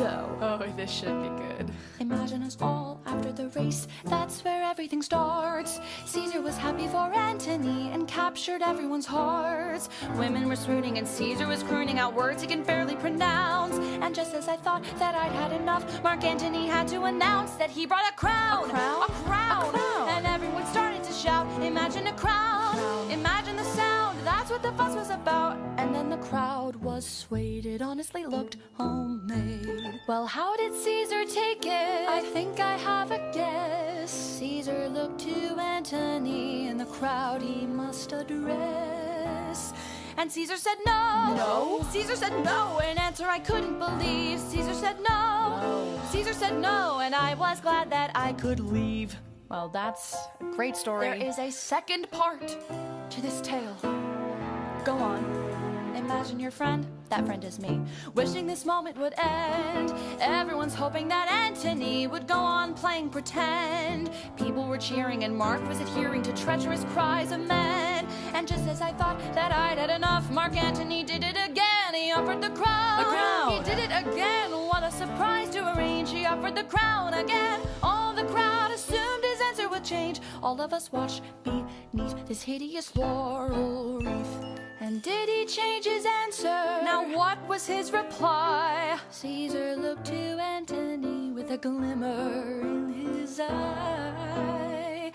so. Oh, this should be good. Imagine us all after the race, that's where everything starts. Caesar was happy for Antony and captured everyone's hearts. Women were swooning and Caesar was crooning out words he can barely pronounce. And just as I thought that I'd had enough, Mark Antony had to announce that he brought a crown. A crown? A crown. A crown. And everyone started to shout, imagine a crown. Imagine the sound, that's what the fuss was about. And then the crowd was swayed, it honestly looked homemade. Well, how did Caesar take it? I think I have a guess. Caesar looked to Antony in the crowd he must address. And Caesar said no. No? Caesar said no, an answer I couldn't believe. Caesar said no. No. Caesar said no, and I was glad that I could leave. Well, that's a great story. There is a second part to this tale. Go on. Imagine your friend, that friend is me, wishing this moment would end. Everyone's hoping that Antony would go on playing pretend. People were cheering and Mark was adhering to treacherous cries of men. And just as I thought that I'd had enough, Mark Antony did it again. He offered the crown. The crown. He did it again. What a surprise to arrange. He offered the crown again. All the crowd assumed his answer would change. All of us watched beneath this hideous laurel wreath. And did he change his answer? Now what was his reply? Caesar looked to Antony with a glimmer in his eye.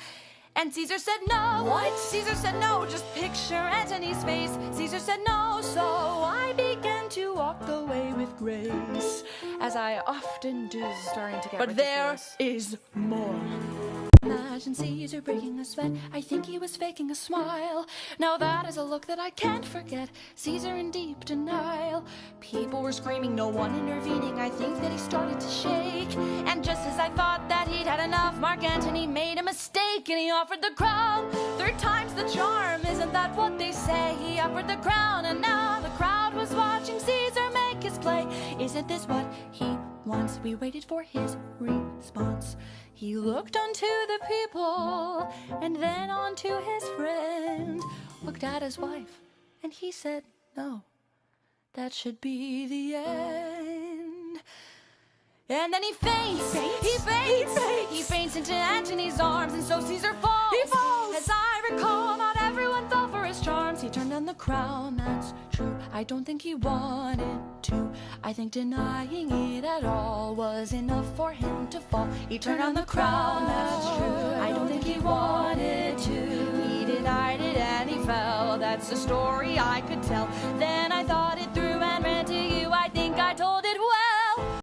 And Caesar said no. What? Caesar said no, just picture Antony's face. Caesar said no, so I began to walk away with grace, as I often do. Starting to get But ridiculous. there is more. Imagine Caesar breaking a sweat. I think he was faking a smile. Now that is a look that I can't forget. Caesar in deep denial. People were screaming, no one intervening. I think that he started to shake. And just as I thought that he'd had enough, Mark Antony made a mistake and he offered the crown. Third time's the charm, isn't that what they say? He offered the crown and now the crowd was watching Caesar make his play. Isn't this what he wants? We waited for his response. He looked unto the people and then onto his friend, looked at his wife, and he said, no, that should be the end. And then he faints. He faints into Antony's arms, and so Caesar falls. He falls. As I recall, not everyone fell for his charms. He turned on the crown, that's true. I don't think he wanted to. I think denying it at all was enough for him to fall. He turned on the crown, that's true. I don't think he wanted to. He denied it and he fell. That's the story I could tell. Then I thought it